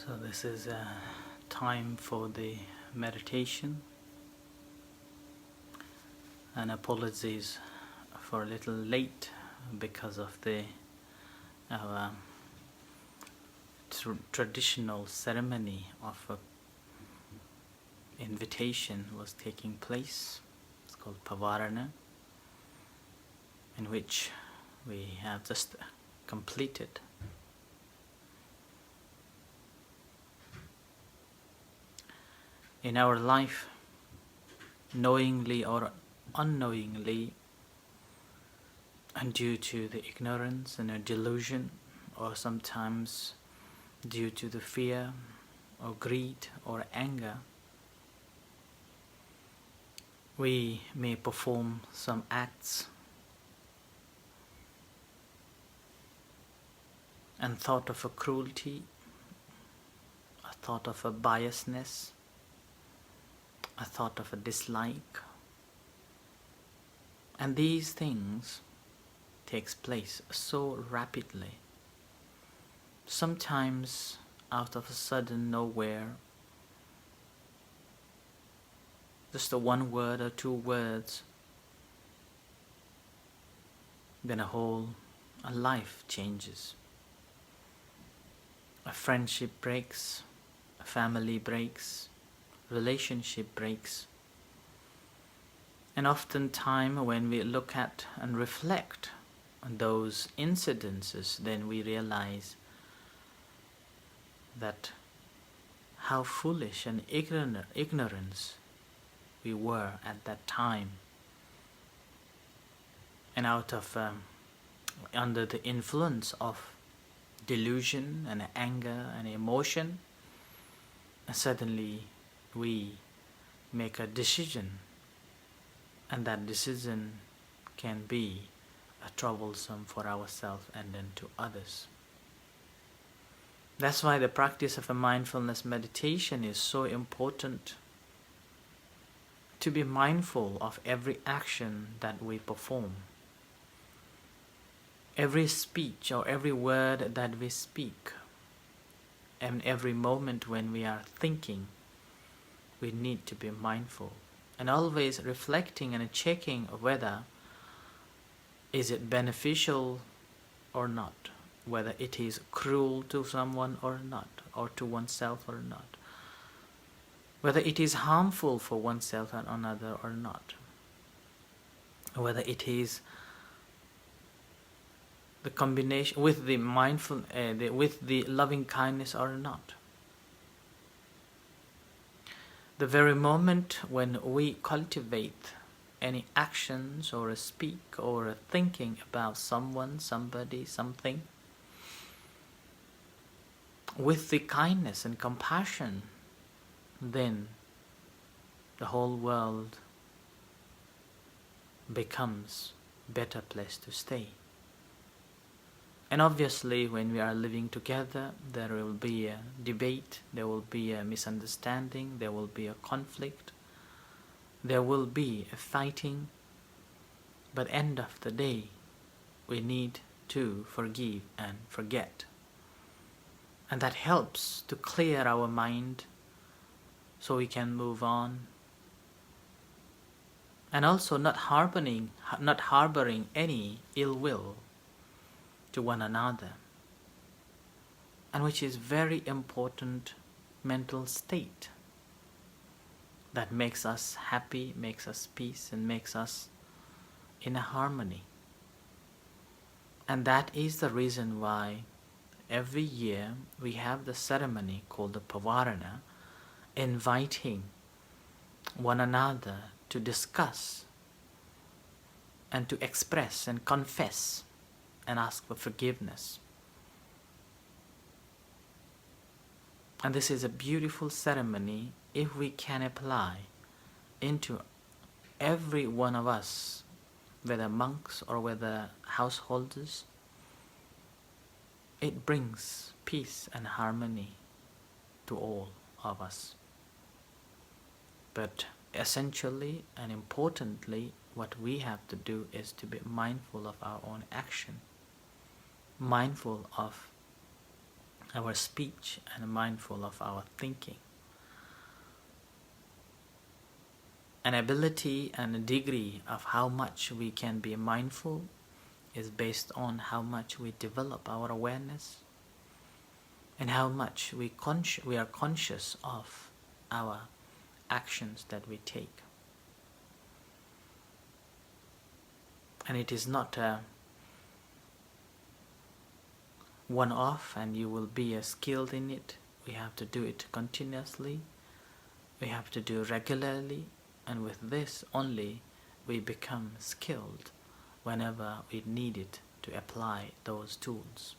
So this is a time for the meditation, and apologies for a little late because of the our traditional ceremony of invitation was taking place. It's called Pavarana, in which we have just completed. In our life, knowingly or unknowingly, and due to the ignorance and a delusion, or sometimes due to the fear or greed or anger, we may perform some acts and thought of a cruelty, a thought of a biasness, a thought of a dislike, and these things takes place so rapidly. Sometimes out of a sudden nowhere, just a one word or two words, then a life changes. A friendship breaks, a family breaks, relationship breaks. And oftentimes when we look at and reflect on those incidences, then we realize that how foolish and ignorance we were at that time. And out of under the influence of delusion and anger and emotion, suddenly we make a decision, and that decision can be troublesome for ourselves and then to others. That's why the practice of a mindfulness meditation is so important, to be mindful of every action that we perform, every speech or every word that we speak, and every moment when we are thinking. We need to be mindful and always reflecting and checking whether is it beneficial or not, whether it is cruel to someone or not, or to oneself or not, whether it is harmful for oneself and another or not, whether it is the combination with the mindful, with the loving kindness or not. The very moment when we cultivate any actions or a speak or a thinking about someone, somebody, something, with the kindness and compassion, then the whole world becomes a better place to stay. And obviously when we are living together, there will be a debate, there will be a misunderstanding, there will be a conflict, there will be a fighting, but end of the day, we need to forgive and forget. And that helps to clear our mind so we can move on. And also not harboring any ill will to one another, and which is very important mental state that makes us happy, makes us peace, and makes us in a harmony. And that is the reason why every year we have the ceremony called the Pavarana, inviting one another to discuss and to express and confess and ask for forgiveness. And this is a beautiful ceremony if we can apply into every one of us, whether monks or whether householders. It brings peace and harmony to all of us. But essentially and importantly, what we have to do is to be mindful of our own action, mindful of our speech and mindful of our thinking. An ability and a degree of how much we can be mindful is based on how much we develop our awareness and how much we are conscious of our actions that we take. And it is not a one-off and you will be skilled in it. We have to do it continuously. We have to do regularly, and with this only we become skilled whenever we need it to apply those tools.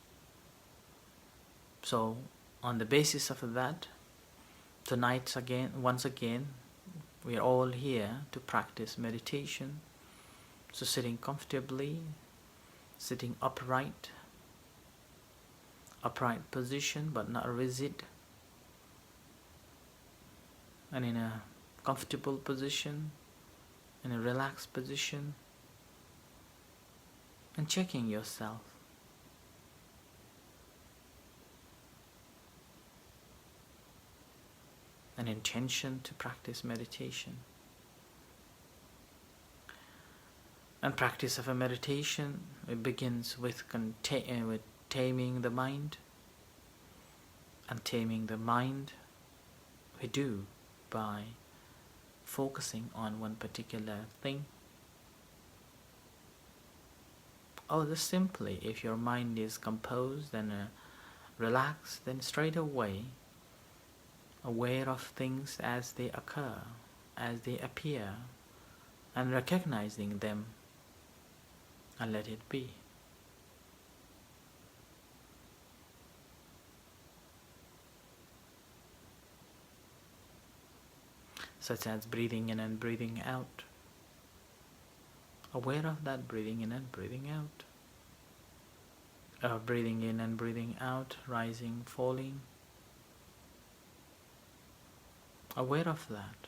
So on the basis of that, once again, we are all here to practice meditation. So sitting comfortably, sitting upright position but not rigid, and in a comfortable position, in a relaxed position, and checking yourself. An intention to practice meditation. And practice of a meditation, it begins with taming the mind. And taming the mind we do by focusing on one particular thing. Or just simply, if your mind is composed and relaxed, then straight away aware of things as they occur, as they appear, and recognizing them, and let it be. Such as breathing in and breathing out. Aware of that breathing in and breathing out. Breathing in and breathing out, rising, falling. Aware of that.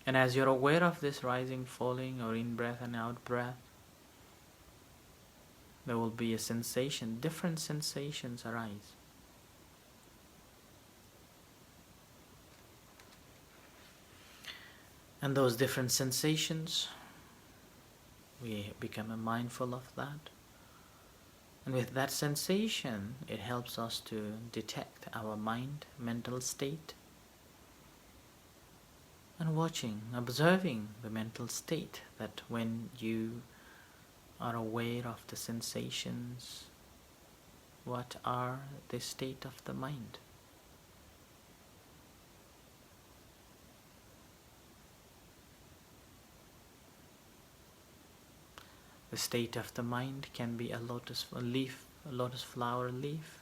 And as you're aware of this rising, falling, or in-breath and out-breath, there will be a sensation, different sensations arise. And those different sensations, we become mindful of that. And with that sensation, it helps us to detect our mental state. And observing the mental state, that when you are aware of the sensations, what are the state of the mind? The state of the mind can be a lotus flower leaf,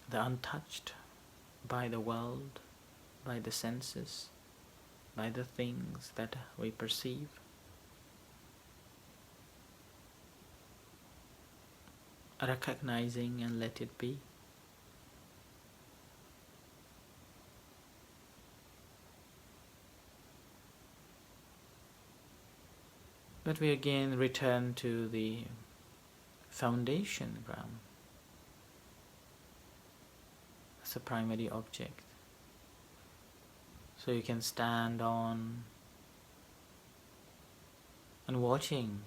the untouched by the world, by the senses, by the things that we perceive. Recognizing and let it be. But we again return to the foundation ground as a primary object. So you can stand on and watching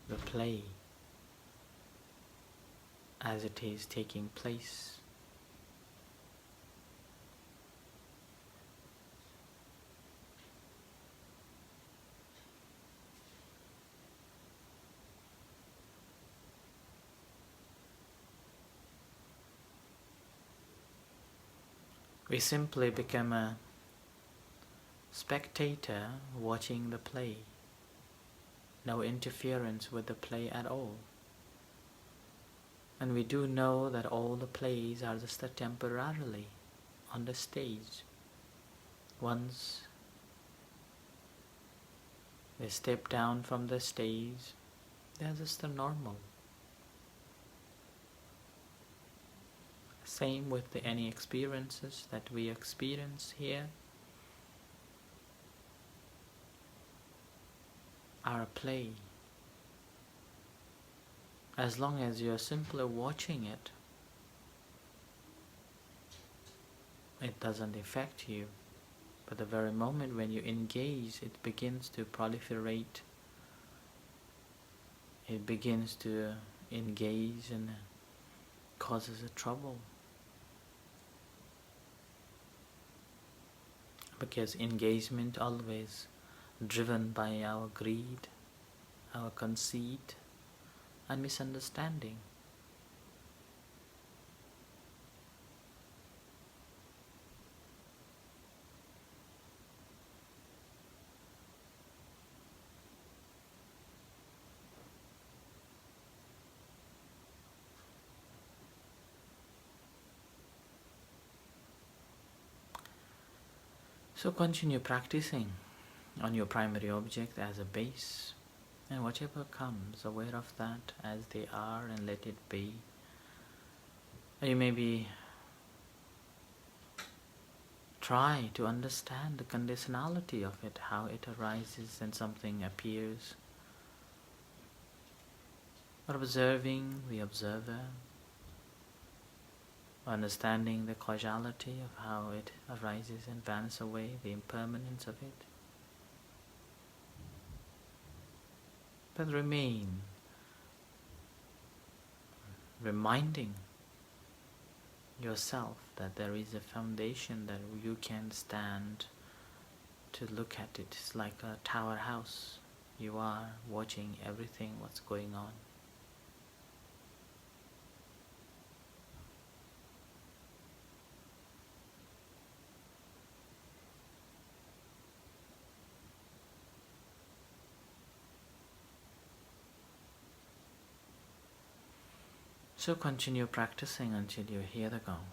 the play as it is taking place. We simply become a spectator watching the play. No interference with the play at all. And we do know that all the plays are just temporarily on the stage. Once they step down from the stage, they are just normal. Same with any experiences that we experience here are a play. As long as you are simply watching it, it doesn't affect you. But the very moment when you engage, it begins to proliferate, it begins to engage and causes a trouble. Because engagement always driven by our greed, our conceit and misunderstanding. So continue practicing on your primary object as a base, and whatever comes, aware of that as they are and let it be. And you maybe try to understand the conditionality of it, how it arises and something appears. Or observing the observer, understanding the causality of how it arises and vanishes away, the impermanence of it. But remain reminding yourself that there is a foundation that you can stand to look at it. It's like a tower house. You are watching everything what's going on. So continue practicing until you hear the gong.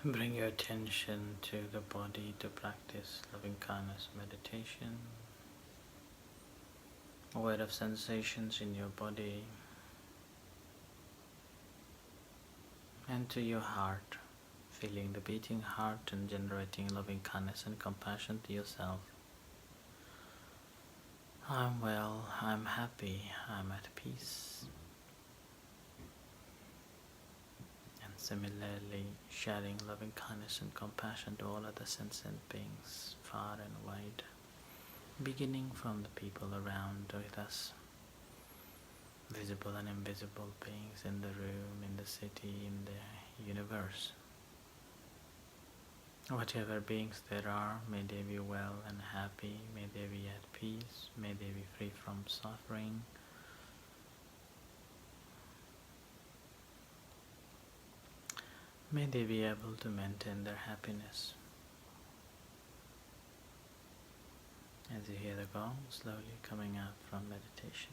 Bring your attention to the body to practice loving kindness meditation. Aware of sensations in your body, and to your heart, feeling the beating heart and generating loving kindness and compassion to yourself. I'm well, I'm happy, I'm at peace. And similarly, sharing loving kindness and compassion to all other sentient beings, far and wide, beginning from the people around with us, visible and invisible beings in the room, in the city, in the universe. Whatever beings there are, may they be well and happy, may they be at peace, may they be free from suffering. May they be able to maintain their happiness. As you hear the gong slowly coming out from meditation.